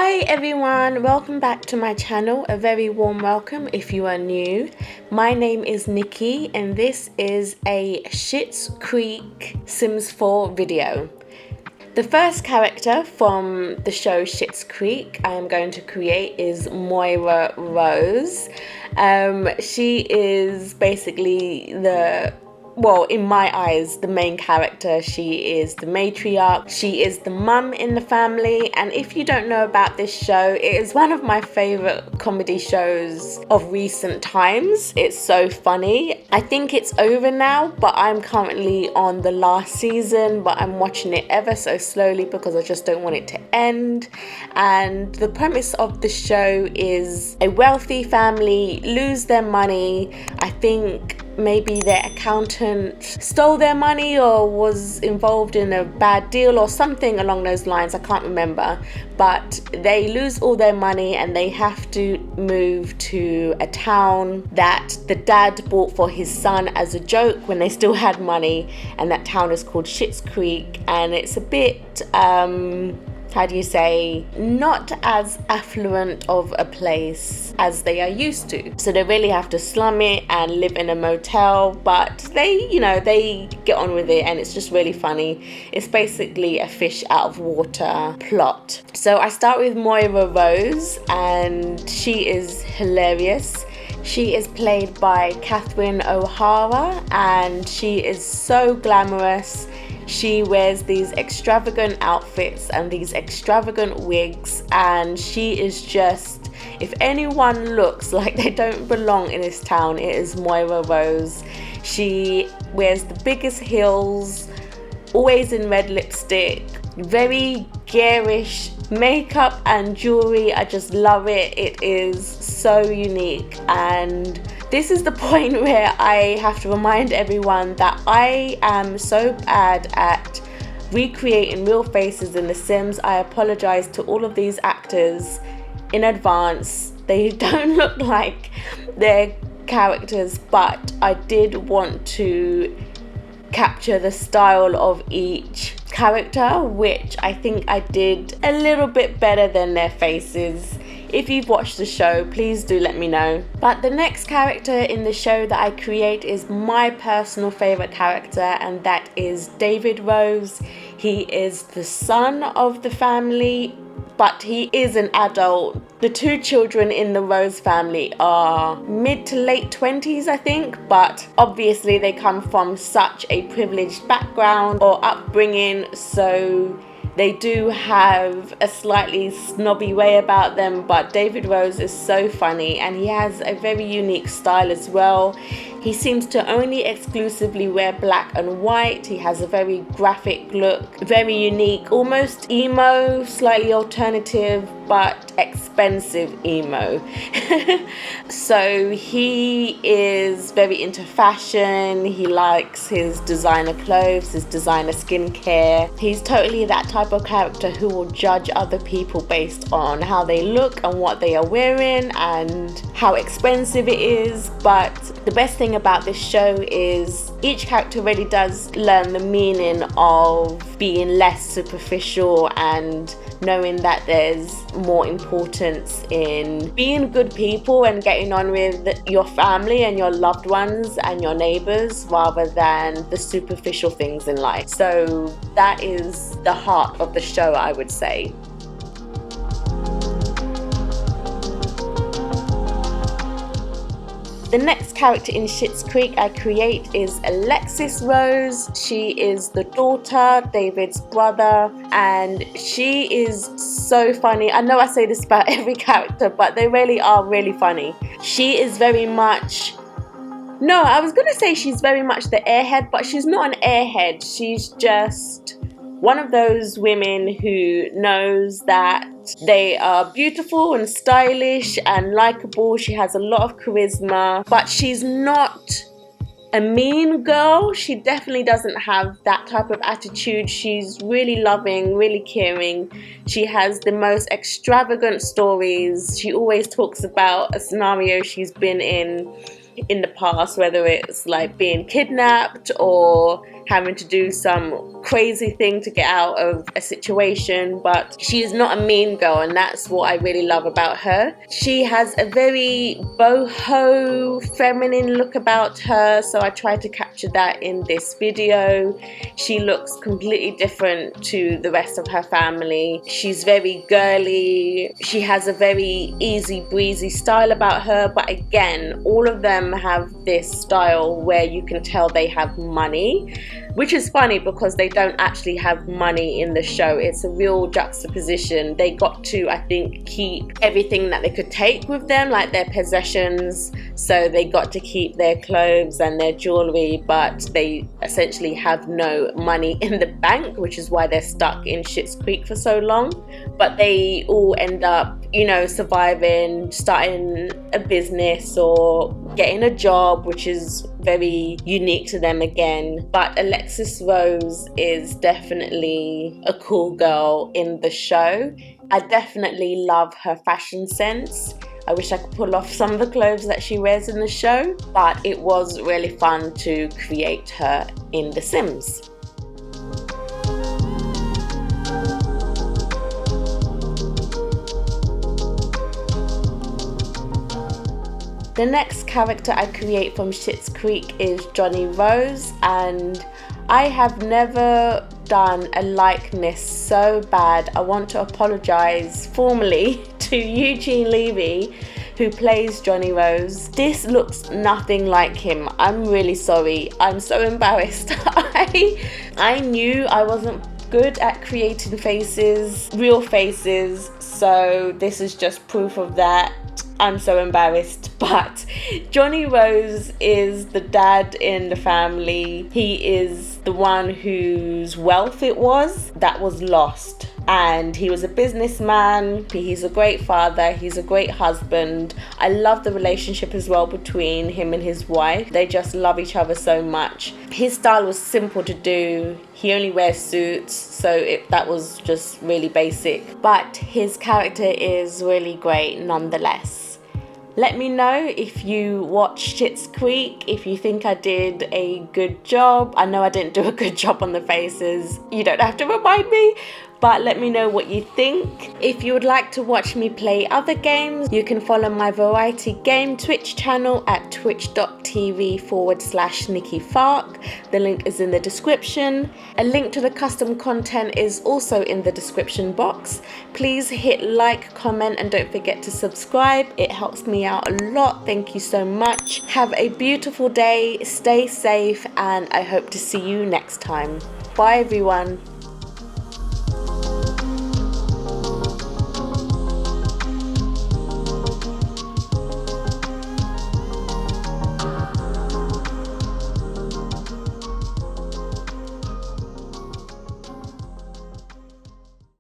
Hi everyone, welcome back to my channel. A very warm welcome if you are new. My name is Nikki and this is a Schitt's Creek Sims 4 video. The first character from the show Schitt's Creek I am going to create is Moira Rose. She is basically in my eyes, the main character. She is the matriarch. She is the mum in the family. And if you don't know about this show, it is one of my favorite comedy shows of recent times. It's so funny. I think it's over now, but I'm currently on the last season, but I'm watching it ever so slowly because I just don't want it to end. And the premise of the show is a wealthy family lose their money. I think maybe their accountant stole their money or was involved in a bad deal or something along those lines. I can't remember, but they lose all their money and they have to move to a town that the dad bought for his son as a joke when they still had money, and that town is called Schitt's Creek, and it's a bit not as affluent of a place as they are used to. So they really have to slum it and live in a motel, but they get on with it and it's just really funny. It's basically a fish out of water plot. So I start with Moira Rose and she is hilarious. She is played by Catherine O'Hara and she is so glamorous. She wears these extravagant outfits and these extravagant wigs, and she is just, if anyone looks like they don't belong in this town, it is Moira Rose. She wears the biggest heels, always in red lipstick, very garish makeup and jewelry. I just love it. It is so unique, and this is the point where I have to remind everyone that I am so bad at recreating real faces in The Sims. I apologize to all of these actors in advance. They don't look like their characters, but I did want to capture the style of each character, which I think I did a little bit better than their faces. If you've watched the show, please do let me know. But the next character in the show that I create is my personal favorite character, and that is David Rose. He is the son of the family, but he is an adult. The two children in the Rose family are mid to late 20s, I think, but obviously they come from such a privileged background or upbringing, so they do have a slightly snobby way about them. But David Rose is so funny and he has a very unique style as well. He seems to only exclusively wear black and white. He has a very graphic look, very unique, almost emo, slightly alternative, but expensive emo. So he is very into fashion. He likes his designer clothes, his designer skincare. He's totally that type of character who will judge other people based on how they look and what they are wearing and how expensive it is. But the best thing about this show is each character really does learn the meaning of being less superficial and knowing that there's more importance in being good people and getting on with your family and your loved ones and your neighbors rather than the superficial things in life. So that is the heart of the show, I would say. The next character in Schitt's Creek I create is Alexis Rose. She is the daughter, David's brother, and she is so funny. I know I say this about every character, but they really are really funny. She is very much... No, I was going to say she's very much the airhead, but she's not an airhead. She's just one of those women who knows that they are beautiful and stylish and likable. She has a lot of charisma, but she's not a mean girl. She definitely doesn't have that type of attitude. She's really loving, really caring. She has the most extravagant stories. She always talks about a scenario she's been in. in the past, whether it's like being kidnapped or having to do some crazy thing to get out of a situation. But she is not a mean girl, and that's what I really love about her. She has a very boho feminine look about her, so I tried to capture that in this video. She looks completely different to the rest of her family. She's very girly. She has a very easy breezy style about her, but again, all of them have this style where you can tell they have money, which is funny because they don't actually have money in the show. It's a real juxtaposition. They got to, I think, keep everything that they could take with them, like their possessions. So they got to keep their clothes and their jewelry, but they essentially have no money in the bank, which is why they're stuck in Schitt's Creek for so long. But they all end up, you know, surviving, starting a business or getting a job, which is very unique to them again. But Alexis Rose is definitely a cool girl in the show. I definitely love her fashion sense. I wish I could pull off some of the clothes that she wears in the show, but it was really fun to create her in The Sims. The next character I create from Schitt's Creek is Johnny Rose, and I have never done a likeness so bad. I want to apologize formally to Eugene Levy, who plays Johnny Rose. This looks nothing like him. I'm really sorry. I'm so embarrassed. I knew I wasn't good at creating faces, real faces, so this is just proof of that. I'm so embarrassed, but Johnny Rose is the dad in the family. He is the one whose wealth it was that was lost. And he was a businessman. He's a great father. He's a great husband. I love the relationship as well between him and his wife. They just love each other so much. His style was simple to do. He only wears suits, so that was just really basic. But his character is really great nonetheless. Let me know if you watch Schitt's Creek, if you think I did a good job. I know I didn't do a good job on the faces. You don't have to remind me, but let me know what you think. If you would like to watch me play other games, you can follow my variety game Twitch channel at twitch.tv/NIKKIFARK. The link is in the description. A link to the custom content is also in the description box. Please hit like, comment, and don't forget to subscribe. It helps me out a lot. Thank you so much. Have a beautiful day, stay safe, and I hope to see you next time. Bye everyone.